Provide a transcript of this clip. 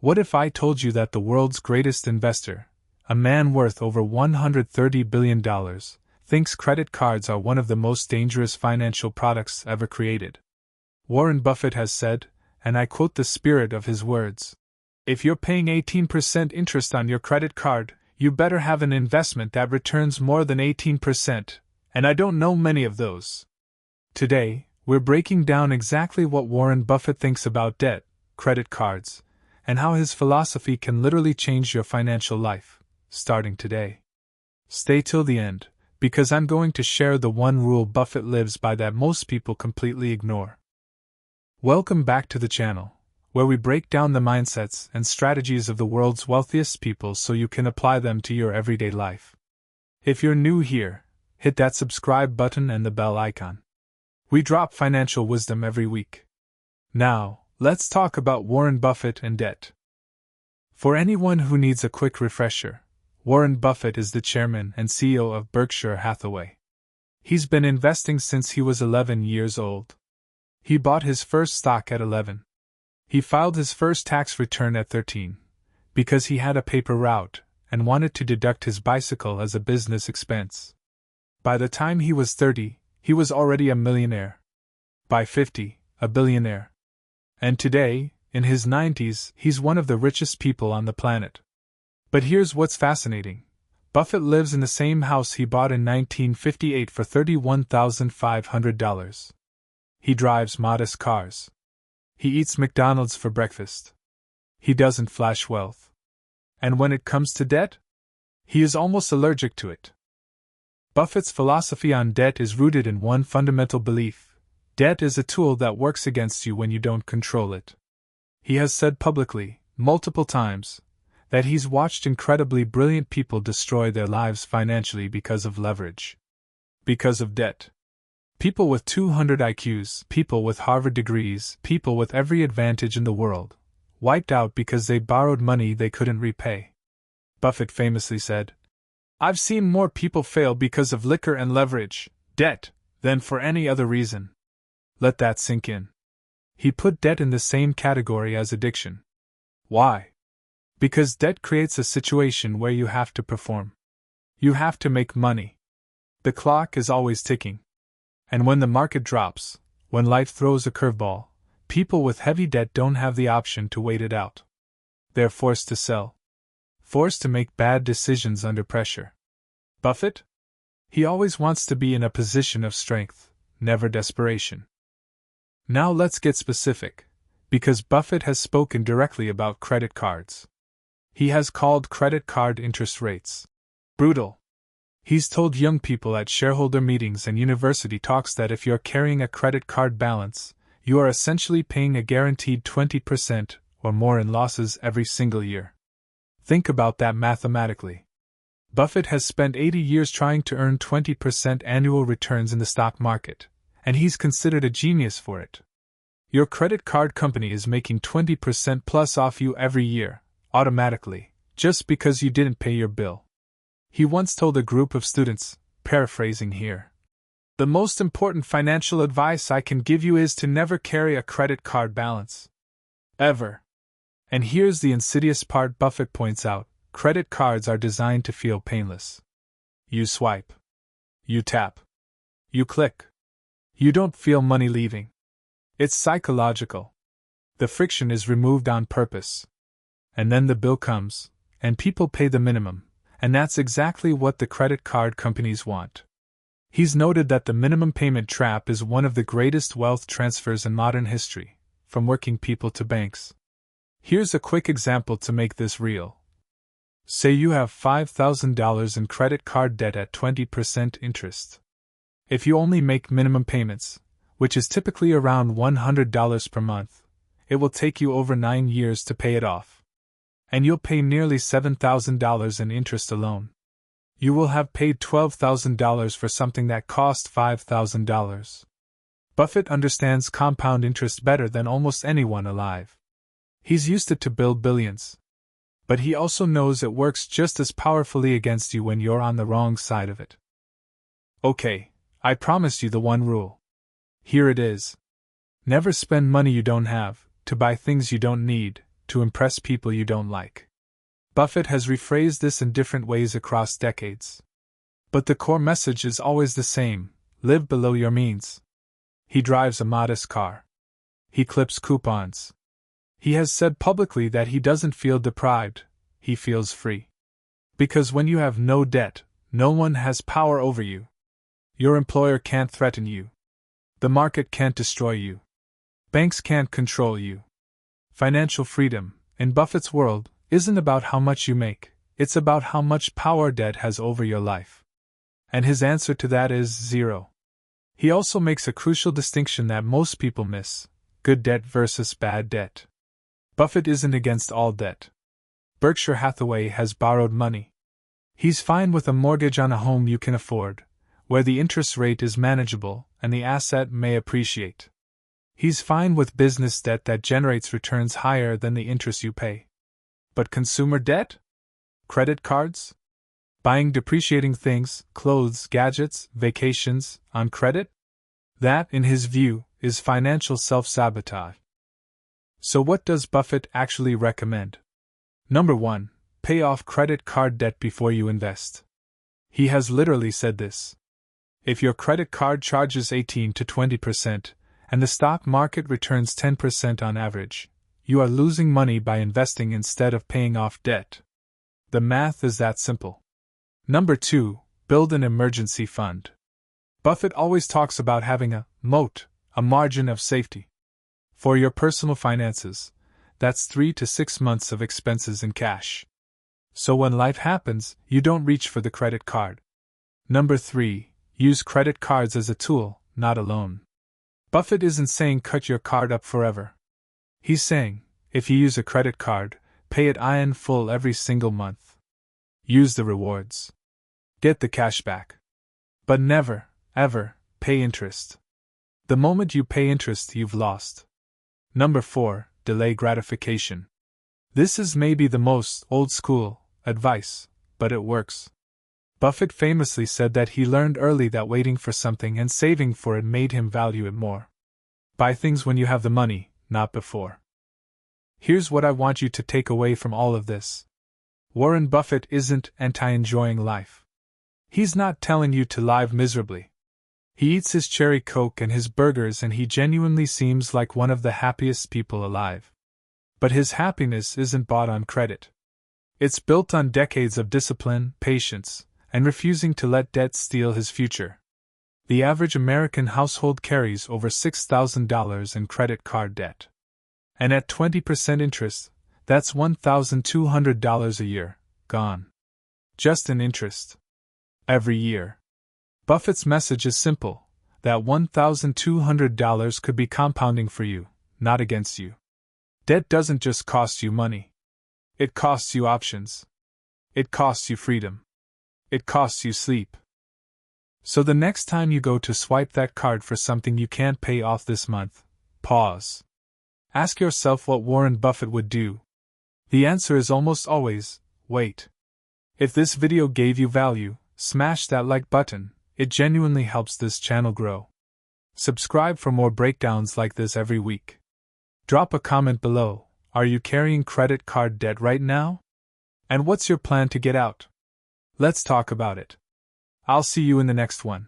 What if I told you that the world's greatest investor, a man worth over $130 billion, thinks credit cards are one of the most dangerous financial products ever created? Warren Buffett has said, and I quote the spirit of his words, "If you're paying 18% interest on your credit card, you better have an investment that returns more than 18%, and I don't know many of those." Today, we're breaking down exactly what Warren Buffett thinks about debt, credit cards, and how his philosophy can literally change your financial life, starting today. Stay till the end, because I'm going to share the one rule Buffett lives by that most people completely ignore. Welcome back to the channel, where we break down the mindsets and strategies of the world's wealthiest people so you can apply them to your everyday life. If you're new here, hit that subscribe button and the bell icon. We drop financial wisdom every week. Now, let's talk about Warren Buffett and debt. For anyone who needs a quick refresher, Warren Buffett is the chairman and CEO of Berkshire Hathaway. He's been investing since he was 11 years old. He bought his first stock at 11. He filed his first tax return at 13, because he had a paper route and wanted to deduct his bicycle as a business expense. By the time he was 30, he was already a millionaire. By 50, a billionaire. And today, in his 90s, he's one of the richest people on the planet. But here's what's fascinating. Buffett lives in the same house he bought in 1958 for $31,500. He drives modest cars. He eats McDonald's for breakfast. He doesn't flash wealth. And when it comes to debt, he is almost allergic to it. Buffett's philosophy on debt is rooted in one fundamental belief: debt is a tool that works against you when you don't control it. He has said publicly, multiple times, that he's watched incredibly brilliant people destroy their lives financially because of leverage. Because of debt. People with 200 IQs, people with Harvard degrees, people with every advantage in the world, wiped out because they borrowed money they couldn't repay. Buffett famously said, "I've seen more people fail because of liquor and leverage, debt, than for any other reason." Let that sink in. He put debt in the same category as addiction. Why? Because debt creates a situation where you have to perform. You have to make money. The clock is always ticking. And when the market drops, when life throws a curveball, people with heavy debt don't have the option to wait it out. They're forced to sell. Forced to make bad decisions under pressure. Buffett? He always wants to be in a position of strength, never desperation. Now let's get specific, because Buffett has spoken directly about credit cards. He has called credit card interest rates brutal. He's told young people at shareholder meetings and university talks that if you're carrying a credit card balance, you are essentially paying a guaranteed 20% or more in losses every single year. Think about that mathematically. Buffett has spent 80 years trying to earn 20% annual returns in the stock market, and he's considered a genius for it. Your credit card company is making 20% plus off you every year, automatically, just because you didn't pay your bill. He once told a group of students, paraphrasing here, "The most important financial advice I can give you is to never carry a credit card balance. Ever." And here's the insidious part Buffett points out: credit cards are designed to feel painless. You swipe. You tap. You click. You don't feel money leaving. It's psychological. The friction is removed on purpose. And then the bill comes, and people pay the minimum. And that's exactly what the credit card companies want. He's noted that the minimum payment trap is one of the greatest wealth transfers in modern history, from working people to banks. Here's a quick example to make this real. Say you have $5,000 in credit card debt at 20% interest. If you only make minimum payments, which is typically around $100 per month, it will take you over 9 years to pay it off. And you'll pay nearly $7,000 in interest alone. You will have paid $12,000 for something that cost $5,000. Buffett understands compound interest better than almost anyone alive. He's used it to build billions. But he also knows it works just as powerfully against you when you're on the wrong side of it. Okay, I promised you the one rule. Here it is. Never spend money you don't have, to buy things you don't need, to impress people you don't like. Buffett has rephrased this in different ways across decades. But the core message is always the same: live below your means. He drives a modest car. He clips coupons. He has said publicly that he doesn't feel deprived, he feels free. Because when you have no debt, no one has power over you. Your employer can't threaten you. The market can't destroy you. Banks can't control you. Financial freedom, in Buffett's world, isn't about how much you make, it's about how much power debt has over your life. And his answer to that is zero. He also makes a crucial distinction that most people miss: good debt versus bad debt. Buffett isn't against all debt. Berkshire Hathaway has borrowed money. He's fine with a mortgage on a home you can afford, where the interest rate is manageable and the asset may appreciate. He's fine with business debt that generates returns higher than the interest you pay. But consumer debt? Credit cards? Buying depreciating things, clothes, gadgets, vacations, on credit? That, in his view, is financial self-sabotage. So what does Buffett actually recommend? Number 1. Pay off credit card debt before you invest. He has literally said this. If your credit card charges 18 to 20%, and the stock market returns 10% on average, you are losing money by investing instead of paying off debt. The math is that simple. Number 2. Build an emergency fund. Buffett always talks about having a moat, a margin of safety. For your personal finances, that's 3 to 6 months of expenses in cash. So when life happens, you don't reach for the credit card. Number 3. Use credit cards as a tool, not a loan. Buffett isn't saying cut your card up forever. He's saying, if you use a credit card, pay it in full every single month. Use the rewards. Get the cash back. But never, ever, pay interest. The moment you pay interest, you've lost. Number 4. Delay gratification. This is maybe the most old-school advice, but it works. Buffett famously said that he learned early that waiting for something and saving for it made him value it more. Buy things when you have the money, not before. Here's what I want you to take away from all of this. Warren Buffett isn't anti-enjoying life. He's not telling you to live miserably. He eats his cherry Coke and his burgers, and he genuinely seems like one of the happiest people alive. But his happiness isn't bought on credit. It's built on decades of discipline, patience, and refusing to let debt steal his future. The average American household carries over $6,000 in credit card debt. And at 20% interest, that's $1,200 a year, gone. Just in interest. Every year. Buffett's message is simple: that $1,200 could be compounding for you, not against you. Debt doesn't just cost you money. It costs you options. It costs you freedom. It costs you sleep. So the next time you go to swipe that card for something you can't pay off this month, pause. Ask yourself what Warren Buffett would do. The answer is almost always, wait. If this video gave you value, smash that like button. It genuinely helps this channel grow. Subscribe for more breakdowns like this every week. Drop a comment below. Are you carrying credit card debt right now? And what's your plan to get out? Let's talk about it. I'll see you in the next one.